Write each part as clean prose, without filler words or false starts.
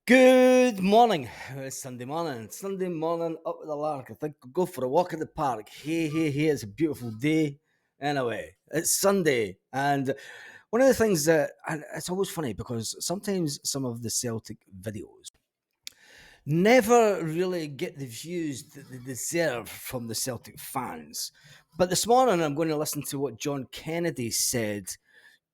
Good morning. It's Sunday morning. Sunday morning up with the lark. I think we'll go for a walk in the park. Hey, it's a beautiful day. Anyway, it's Sunday. And one of the things and it's always funny because sometimes some of the Celtic videos never really get the views that they deserve from the Celtic fans. But this morning I'm going to listen to what John Kennedy said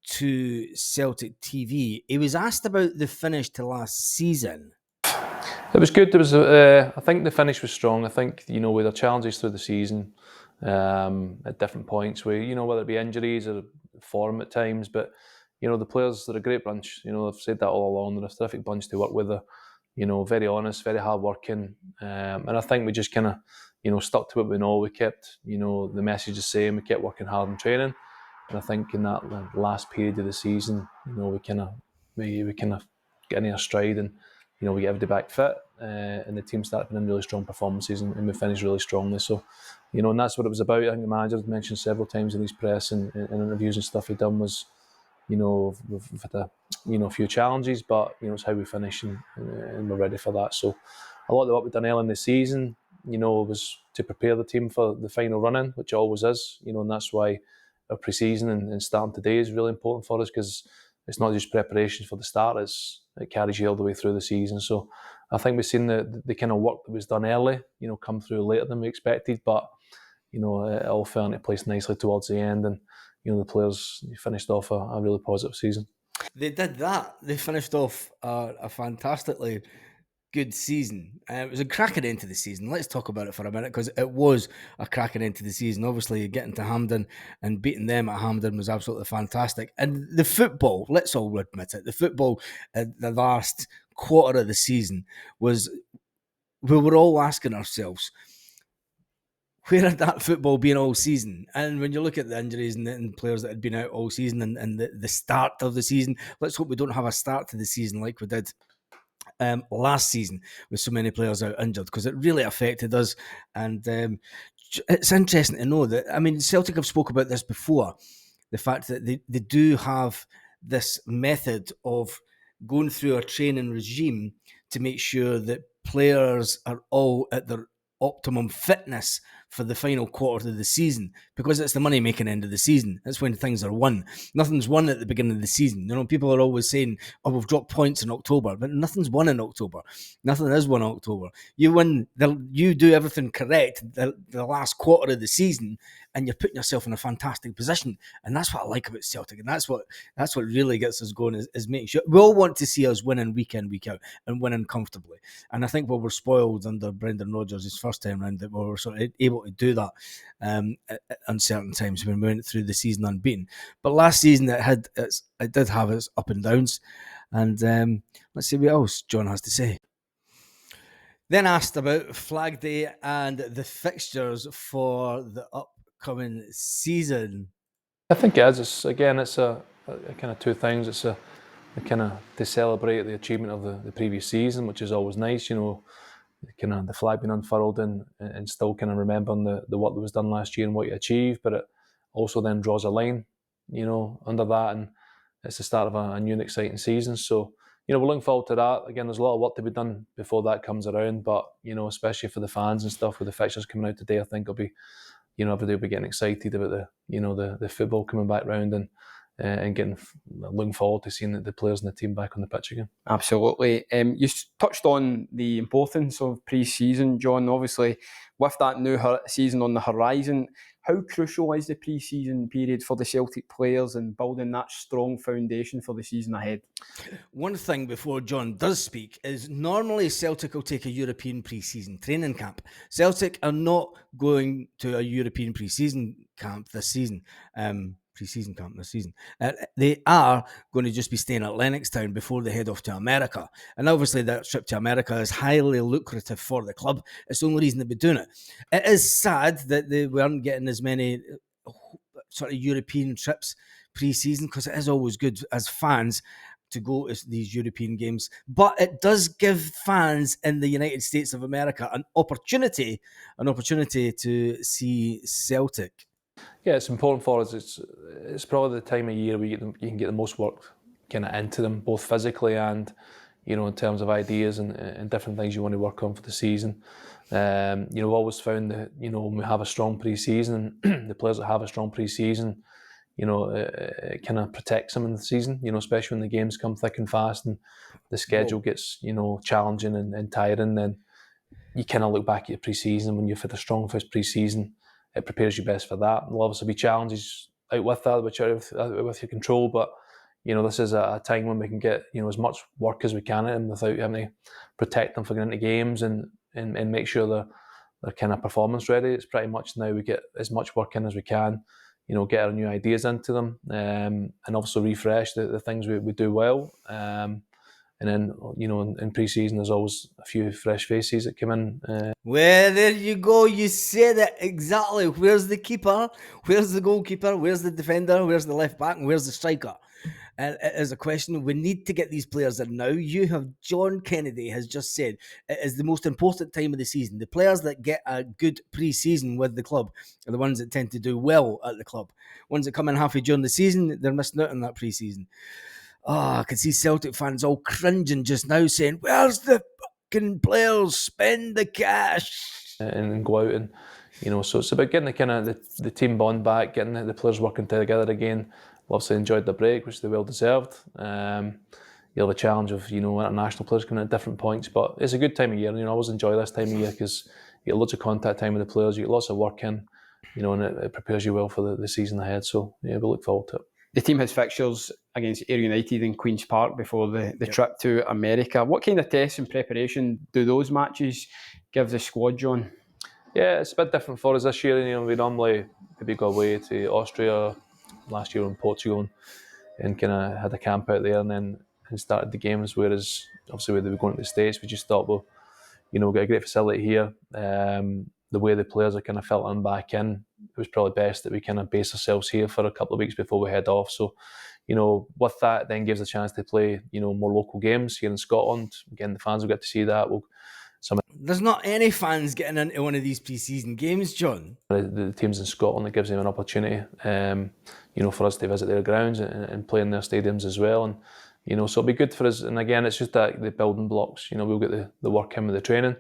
to Celtic TV. He was asked about the finish to last season. It was good. I think the finish was strong. I think with the challenges through the season, at different points, whether it be injuries or form at times, but the players, they're a great bunch. I've said that all along. They're a terrific bunch to work with. They're, very honest, very hardworking, and I think we just kind of stuck to what we know. We kept the message the same. We kept working hard in training, and I think in that last period of the season, we kind of get in our stride and. We get everybody back fit, and the team started putting in really strong performances, and we finished really strongly. So, and that's what it was about. I think the manager had mentioned several times in his press and interviews and stuff he'd done was, we've had a few challenges, but it's how we finish, and we're ready for that. So, a lot of the work we've done early in the season, was to prepare the team for the final run-in, which it always is, and that's why our pre-season and starting today is really important for us because it's not just preparation for the start; it carries you all the way through the season. So I think we've seen the kind of work that was done early, come through later than we expected. But it all fell into place nicely towards the end, and the players finished off a really positive season. They did that. They finished off a fantastically good season. It was a cracking end to the season. Let's talk about it for a minute because it was a cracking end to the season. Obviously, getting to Hampden and beating them at Hampden was absolutely fantastic. And the football, let's all admit it, the football at the last quarter of the season was, we were all asking ourselves, where had that football been all season? And when you look at the injuries and players that had been out all season and the start of the season, let's hope we don't have a start to the season like we did last season with so many players out injured, because it really affected us. And it's interesting to know that, I mean, Celtic have spoke about this before, the fact that they do have this method of going through a training regime to make sure that players are all at their optimum fitness for the final quarter of the season, because it's the money making end of the season. That's when things are won. Nothing's won at the beginning of the season. People are always saying, oh, we've dropped points in October, but nothing's won in October. Nothing is won in October. You do everything correct the last quarter of the season, and you're putting yourself in a fantastic position. And that's what I like about Celtic, and that's what really gets us going, is making sure we all want to see us winning week in, week out, and winning comfortably. And I think we were spoiled under Brendan Rodgers his first time round, that we were sort of able to do that on certain times when we went through the season unbeaten. But last season it did have its up and downs. And let's see what else John has to say. Then asked about Flag Day and the fixtures for the upcoming season. I think it is. It's a kind of two things. It's a kind of to celebrate the achievement of the previous season, which is always nice. Kind of the flag being unfurled and still kind of remembering the work that was done last year and what you achieved, but it also then draws a line, under that, and it's the start of a new and exciting season. So, we're looking forward to that. Again, there's a lot of work to be done before that comes around, but, especially for the fans and stuff with the fixtures coming out today, I think it'll be, everybody will be getting excited about the football coming back round and looking forward to seeing the players and the team back on the pitch again. Absolutely. You touched on the importance of pre-season, John. Obviously, with that new season on the horizon, how crucial is the pre-season period for the Celtic players and building that strong foundation for the season ahead? One thing before John does speak is, normally Celtic will take a European pre-season training camp. Celtic are not going to a European pre-season camp this season. They are going to just be staying at Lennoxtown before they head off to America. And obviously that trip to America is highly lucrative for the club. It's the only reason they'd be doing it. It is sad that they weren't getting as many sort of European trips pre-season, because it is always good as fans to go to these European games. But it does give fans in the United States of America an opportunity to see Celtic. Yeah, it's important for us. It's probably the time of year where you can get the most work kind of into them, both physically and in terms of ideas and different things you want to work on for the season. We've always found that, when we have a strong pre-season, the players that have a strong pre-season, it kind of protects them in the season, especially when the games come thick and fast and the schedule gets, challenging and tiring. Then you kind of look back at your pre-season when you've had a strong first pre-season. It prepares you best for that. There'll obviously be challenges out with that, which are with your control, but this is a time when we can get as much work as we can in without having to protect them for getting into games and make sure they're kind of performance ready. It's pretty much now we get as much work in as we can, get our new ideas into them, and also refresh the things we do well. And then, in pre-season, there's always a few fresh faces that come in. Well, there you go. You said it exactly. Where's the keeper? Where's the goalkeeper? Where's the defender? Where's the left back? And where's the striker? And it is a question. We need to get these players in now. John Kennedy has just said it is the most important time of the season. The players that get a good pre-season with the club are the ones that tend to do well at the club. Ones that come in halfway during the season, they're missing out on that pre-season. I can see Celtic fans all cringing just now saying, where's the fucking players? Spend the cash. And go out and, so it's about getting the kind of the team bond back, getting the players working together again. Obviously enjoyed the break, which they well deserved. You'll have a challenge of, international players coming at different points, but it's a good time of year. I always enjoy this time of year because you get lots of contact time with the players, you get lots of work in, and it prepares you well for the season ahead. So yeah, we look forward to it. The team has fixtures against Ayr United in Queen's Park before the trip to America. What kind of tests and preparation do those matches give the squad, John? Yeah, it's a bit different for us this year. We normally maybe go away to Austria, last year in Portugal, and kind of had a camp out there and started the games. Whereas obviously when we were going to the States, we just thought, well, we've got a great facility here. The way the players are kind of filtering back in, it was probably best that we kind of base ourselves here for a couple of weeks before we head off. So, with that, then gives a chance to play, more local games here in Scotland. Again, the fans will get to see that. There's not any fans getting into one of these pre-season games, John. The teams in Scotland, it gives them an opportunity, for us to visit their grounds and play in their stadiums as well. And, so it'll be good for us. And again, it's just that the building blocks, we'll get the work in with the training.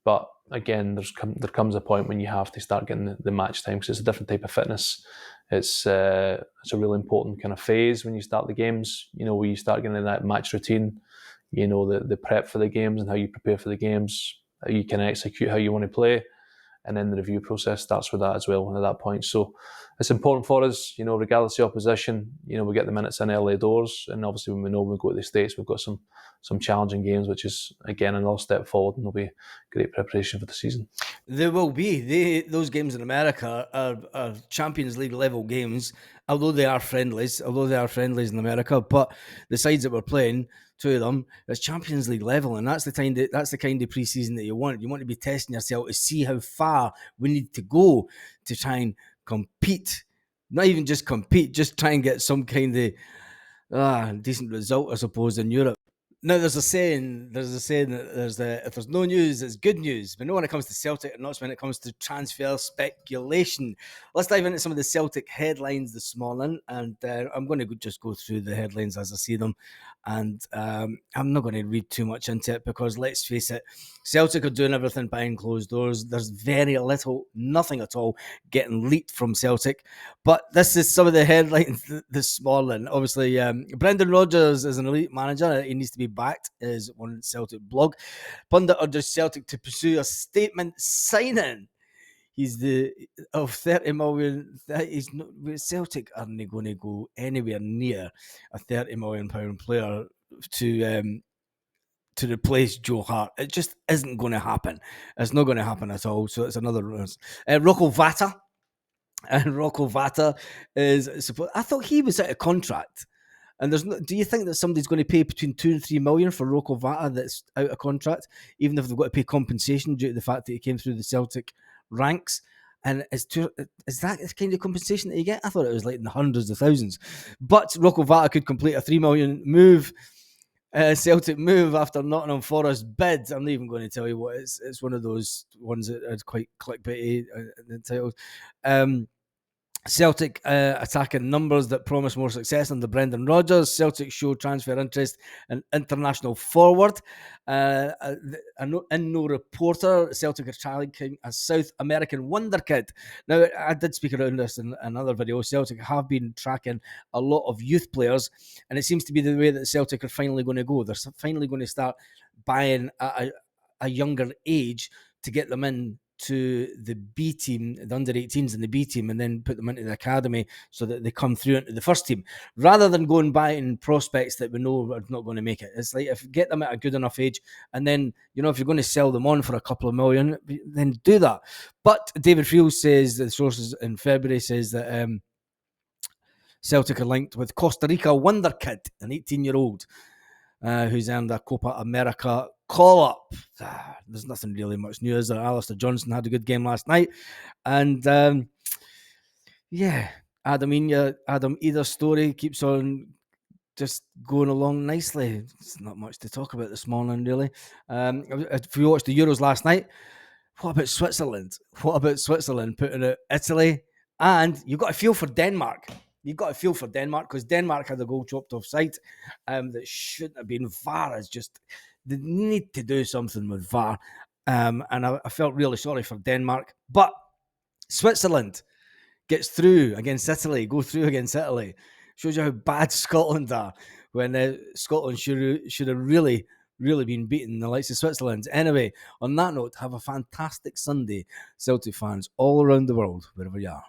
But again, there comes a point when you have to start getting the match time because it's a different type of fitness. It's a really important kind of phase when you start the games, where you start getting in that match routine, the prep for the games and how you prepare for the games, how you can execute how you want to play. And then the review process starts with that as well at that point. So it's important for us, regardless of the opposition, we get the minutes in early doors. And obviously when we know we go to the States, we've got some challenging games, which is, again, another step forward and will be great preparation for the season. There will be. Those games in America are Champions League level games, although they are friendlies in America. But the sides that we're playing, two of them, it's Champions League level, and that's the kind of pre-season that you want. You want to be testing yourself to see how far we need to go to try and compete. Not even just compete, just try and get some kind of decent result, I suppose, in Europe. Now, there's a saying that if there's no news, it's good news. But not when it comes to Celtic, and not when it comes to transfer speculation. Let's dive into some of the Celtic headlines this morning, and I'm going to just go through the headlines as I see them. And I'm not going to read too much into it because, let's face it, Celtic are doing everything behind closed doors. There's very little, nothing at all, getting leaked from Celtic. But this is some of the headlines this morning. Obviously, Brendan Rodgers is an elite manager. He needs to be backed, is one Celtic blog. Pundit urges Celtic to pursue a statement signing. He's of 30 million. Celtic aren't going to go anywhere near a £30 million player to replace Joe Hart. It just isn't going to happen. It's not going to happen at all. So it's another Rocco Vata. And Rocco Vata is supposed. I thought he was out of contract. And do you think that somebody's going to pay between 2 and 3 million for Rocco Vata that's out of contract, even if they've got to pay compensation due to the fact that he came through the Celtic ranks? And is that the kind of compensation that you get? I thought it was like in the hundreds of thousands. But Rocco Vata could complete a 3 million move, Celtic move after Nottingham Forest bid. I'm not even going to tell you what it's one of those ones that are quite clickbaity entitled. Celtic attacking numbers that promise more success under Brendan Rodgers. Celtic show transfer interest in international forward. In no reporter, Celtic are tracking a South American wonder kid. Now, I did speak around this in another video. Celtic have been tracking a lot of youth players, and it seems to be the way that Celtic are finally going to go. They're finally going to start buying a younger age to get them in to the B team, the under 18s and the B team, and then put them into the academy so that they come through into the first team, rather than going buying prospects that we know are not going to make it. It's like, if you get them at a good enough age, and then, if you're going to sell them on for a couple of million, then do that. But David Friel says, the sources in February says that Celtic are linked with Costa Rica wonder kid, an 18-year-old who's earned a Copa America call-up. There's nothing really much new, is there? Alistair Johnson had a good game last night. And, Adam Ida's story keeps on just going along nicely. It's not much to talk about this morning, really. If you watched the Euros last night, what about Switzerland? What about Switzerland putting out Italy? And you've got to feel for Denmark. You've got to feel for Denmark, because Denmark had a goal chopped offside that shouldn't have been. VAR is just, they need to do something with VAR. And I felt really sorry for Denmark. But Switzerland gets through against Italy, go through against Italy. Shows you how bad Scotland are, when Scotland should have really been beating the likes of Switzerland. Anyway, on that note, have a fantastic Sunday, Celtic fans all around the world, wherever you are.